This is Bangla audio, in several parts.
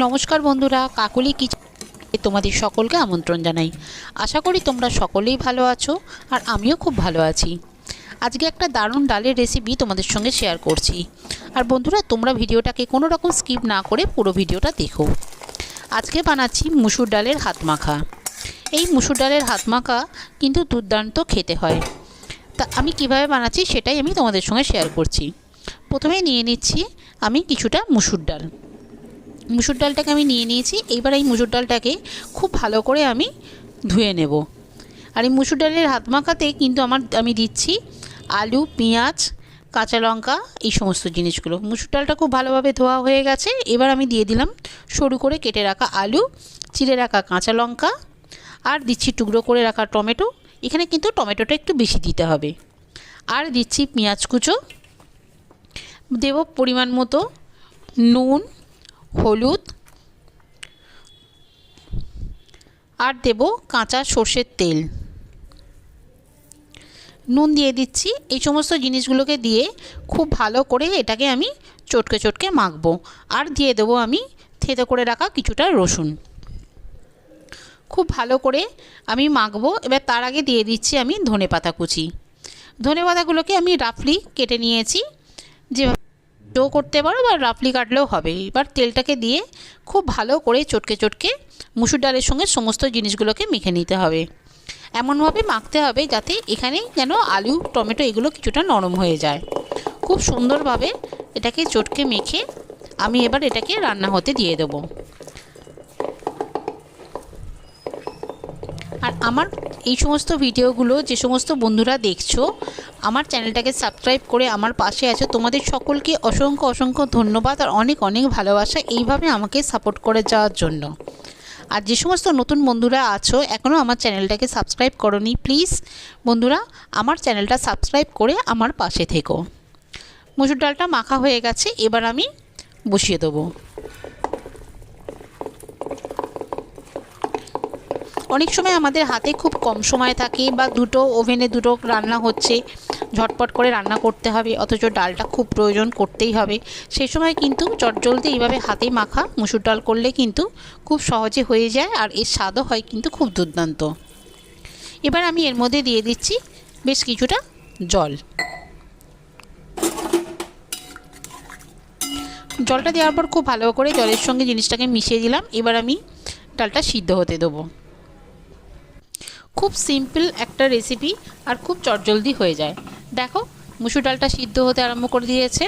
নমস্কার বন্ধুরা, কাকুলি কিচেনে তোমাদের সকলকে আমন্ত্রণ জানাই। আশা করি তোমরা সকলেই ভালো আছো আর আমিও খুব ভালো আছি। আজকে একটা দারুণ ডালের রেসিপি তোমাদের সঙ্গে শেয়ার করছি। আর বন্ধুরা, তোমরা ভিডিওটাকে কোনো রকম স্কিপ না করে পুরো ভিডিওটা দেখো। আজকে বানাচ্ছি মুসুর ডালের হাত মাখা। এই মুসুর ডালের হাত মাখা কিন্তু দুর্দান্ত খেতে হয়। তা আমি কিভাবে বানাচ্ছি সেটাই আমি তোমাদের সঙ্গে শেয়ার করছি। প্রথমে নিয়ে নিচ্ছি আমি কিছুটা মুসুর ডাল। মুসুর ডালটাকে আমি নিয়ে নিয়েছি। এইবার এই মুসুর ডালটাকে খুব ভালো করে আমি ধুয়ে নেব। আর এই মুসুর ডালের হাত মাখাতে কিন্তু আমি দিচ্ছি আলু, পেঁয়াজ, কাঁচা লঙ্কা, এই সমস্ত জিনিসগুলো। মুসুর ডালটা খুব ভালোভাবে ধোয়া হয়ে গেছে। এবার আমি দিয়ে দিলাম সরু করে কেটে রাখা আলু, চিড়ে রাখা কাঁচা লঙ্কা, আর দিচ্ছি টুকরো করে রাখা টমেটো। এখানে কিন্তু টমেটোটা একটু বেশি দিতে হবে। আর দিচ্ছি পেঁয়াজ কুচো, দেব পরিমাণ মতো নুন, হলুদ, আর দেব কাঁচা সর্ষের তেল। নুন দিয়ে দিচ্ছি। এই সমস্ত জিনিসগুলোকে দিয়ে খুব ভালো করে এটাকে আমি চটকে চটকে মাখবো। আর দিয়ে দেবো আমি থেতো করে রাখা কিছুটা রসুন। খুব ভালো করে আমি মাখবো। এবার তার আগে দিয়ে দিচ্ছি আমি ধনেপাতা কুচি। ধনেপাতাগুলোকে আমি রাফলি কেটে নিয়েছি, যেভাবে করতে পারো বা রাফলি কাটলেও হবে। এবার তেলটাকে দিয়ে খুব ভালো করে চটকে চটকে মুসুর ডালের সঙ্গে সমস্ত জিনিসগুলোকে মেখে নিতে হবে। এমনভাবে মাখতে হবে যাতে এখানে যেন আলু, টমেটো এগুলো কিছুটা নরম হয়ে যায়। খুব সুন্দরভাবে এটাকে চটকে মেখে আমি এবার এটাকে রান্না হতে দিয়ে দেবো। আর আমার এই সমস্ত ভিডিওগুলো যে সমস্ত বন্ধুরা দেখছো, আমার চ্যানেলটাকে সাবস্ক্রাইব করে আমার পাশে আছো, তোমাদের সকলকে অসংখ্য অসংখ্য ধন্যবাদ আর অনেক অনেক ভালোবাসা এইভাবে আমাকে সাপোর্ট করে যাওয়ার জন্য। আর যে সমস্ত নতুন বন্ধুরা আছো এখনও আমার চ্যানেলটাকে সাবস্ক্রাইব করোনি, প্লিজ বন্ধুরা আমার চ্যানেলটা সাবস্ক্রাইব করে আমার পাশে থেকো। মুসুর ডালটা মাখা হয়ে গেছে, এবার আমি বসিয়ে দেবো। অনেক সময় আমাদের হাতে খুব কম সময় থাকে বা ওভেনে দুটো রান্না হচ্ছে, ঝটপট করে রান্না করতে হবে, অথচ ডালটা খুব প্রয়োজন করতেই হবে। সেই সময় কিন্তু চটজলদি এইভাবে হাতে মাখা মুসুর ডাল করলে কিন্তু খুব সহজে হয়ে যায় আর এর স্বাদও হয় কিন্তু খুব দুর্দান্ত। এবার আমি এর মধ্যে দিয়ে দিচ্ছি বেশ কিছুটা জল। জলটা দেওয়ার পর খুব ভালো করে জলের সঙ্গে জিনিসটাকে মিশিয়ে দিলাম। এবার আমি ডালটা সিদ্ধ হতে দেবো। খুব সিম্পল একটা রেসিপি আর খুব চটজলদি হয়ে যায়। দেখো মুসুর ডালটা সিদ্ধ হতে আরম্ভ করে দিয়েছে।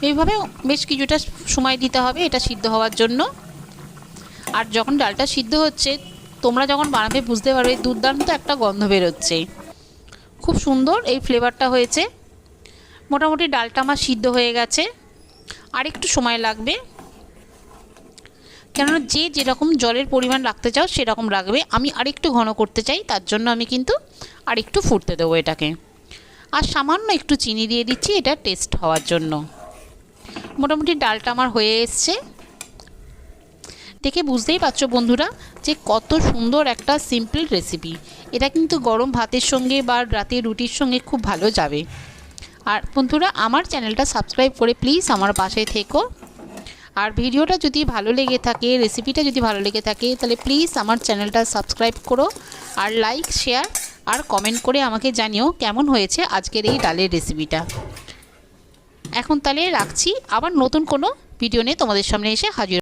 এইভাবে বেশ কিছুটা সময় দিতে হবে এটা সিদ্ধ হওয়ার জন্য। আর যখন ডালটা সিদ্ধ হচ্ছে, তোমরা যখন বানাবে বুঝতে পারবে দুর্দান্ত একটা গন্ধ বেরোচ্ছে। খুব সুন্দর এই ফ্লেভারটা হয়েছে। মোটামুটি ডালটা আমার সিদ্ধ হয়ে গেছে, আর একটু সময় লাগবে। কেননা যেরকম জলের পরিমাণ রাখতে চাও সেরকম রাখবে। আমি আরেকটু ঘন করতে চাই, তার জন্য আমি কিন্তু আরেকটু ফুটতে দেবো এটাকে। আর সামান্য একটু চিনি দিয়ে দিচ্ছি এটা টেস্ট হওয়ার জন্য। মোটামুটি ডালটা আমার হয়ে এসছে। দেখে বুঝতেই পারছো বন্ধুরা যে কত সুন্দর একটা সিম্পল রেসিপি। এটা কিন্তু গরম ভাতের সঙ্গে বা রাতের রুটির সঙ্গে খুব ভালো যাবে। আর বন্ধুরা, আমার চ্যানেলটা সাবস্ক্রাইব করে প্লিজ আমার পাশে থেকো। আর ভিডিওটা যদি ভালো লেগে থাকে, রেসিপিটা যদি ভালো লেগে থাকে, তাহলে প্লিজ আমার চ্যানেলটা সাবস্ক্রাইব করো আর লাইক, শেয়ার আর কমেন্ট করে আমাকে জানিও কেমন হয়েছে আজকের এই ডালের রেসিপিটা। এখন তাহলে রাখছি, আবার নতুন কোনো ভিডিও নিয়ে তোমাদের সামনে এসে হাজির।